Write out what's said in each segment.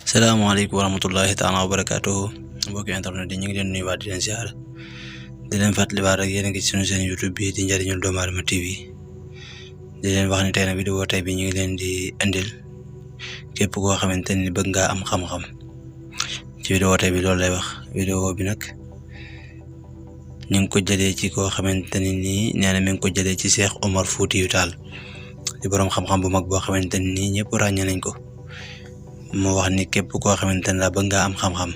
salaamaaleykum wa rahmatullahi taala wa barakaatuhu mbokki internet yi ñu ngi leen nuyuwaat di leen ziar di leen fàttaliwaat rek yéen a ngi ci sunu seen YouTube bi di Njariñul Doomu Aadama TV di leen wax ni tey nag vidéo tey bi ñu ngi leen di indil képp koo xamante ni bëgg ngaa am xam-xam ci vidéo tey bi loolu lay wax. Vidéo bi nag ñu ngi ko jëlee ci koo xamante ni nii nee na mi ngi ko jëlee ci Cheikh Omar Foutiyou Tall di borom xam-xam bu mag boo xamante ni nii ñëpp ràññee nañ ko. moo wax ni képp koo xamante ne la bëgg ngaa am xam-xam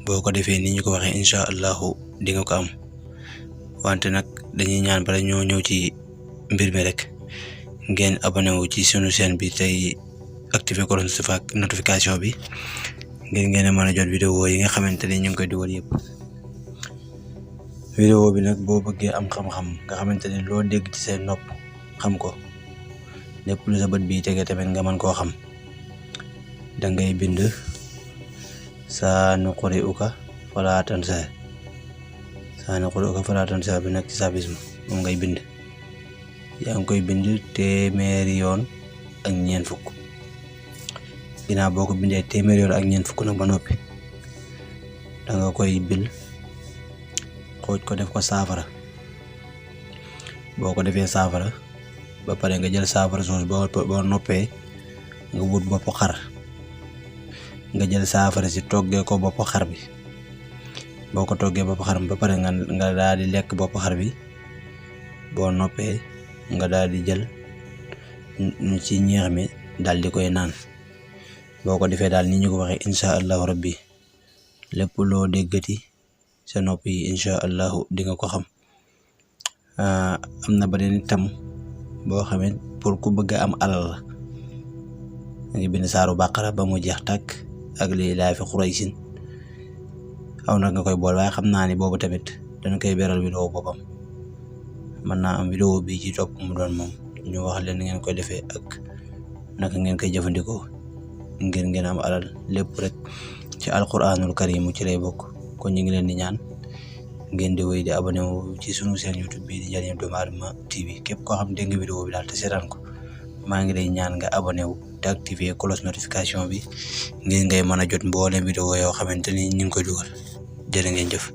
boo ko defee ni ñu ko waxee incha allahu di nga ko am wante nag dañuy ñaan bala ñoo ñëw ci mbir mi rek ngeen abonné wu ci sunu chaîne bi tey activé ko notification bi ngir ngeen a mën a jot vidéo yi nga xamante ni ñu ngi koy dugal yëpp. vidéo bi nag boo bëggee am xam-xam nga xamante ni loo dégg ci seen nopp xam ko lépp lu sa bët bi tege tamit nga mën koo xam. dangay bind sanuqri'uka falaa tansaa bi nag ci sabisme moom ngay bind yaa ngi koy bind téeméeri yoon ak ñeent fukk. ginnaaw boo ko bindee téeméeri yoon ak ñeent fukk nag ba noppi danga koy bil xooj ko def ko saafara. boo ko defee saafara ba pare nga jël saafara soos boo noppee nga wut bopp xar nga jël saafara si toggee ko bopp xar bi. boo ko toggee bopp xar bi ba pare nga daal di lekk bopp xar bi boo noppee nga daal di jël ci ñeex mi daal di koy naan. boo ko defee daal ni ñu ko waxee incha allahu rabbi lépp loo déggati sa nopp yi incha allahu di nga ko xam. am na beneen tam boo xamee pour ku bëgg a am alal la ngi bind saaru bàqara ba mu jeex tàkk ak lii laa fi Quraysin aw nag nga koy bool waaye xam naa ni boobu tamit dañ koy beral vidéo boppam. mën naa am vidéo bi ci topp mu doon moom ñu wax leen ngeen koy defee ak naka ngeen koy jëfandikoo ngir ngeen am alal lépp rek ci alquranul karim ci lay bokk. kon ñu ngi leen di ñaan ngeen di wéy di abonné wu ci sunu seen YouTube bi di Njariñul Doomu Aadama TV. képp koo xam dégg nga vidéo bi daal te seetaan ko maa ngi lay ñaan nga abonné wu te activé cloche notification bi ngir ngay mën a jot mboolem vidéo yoo xamante ni ñu ngi koy dugal. jërë ngeen jëf.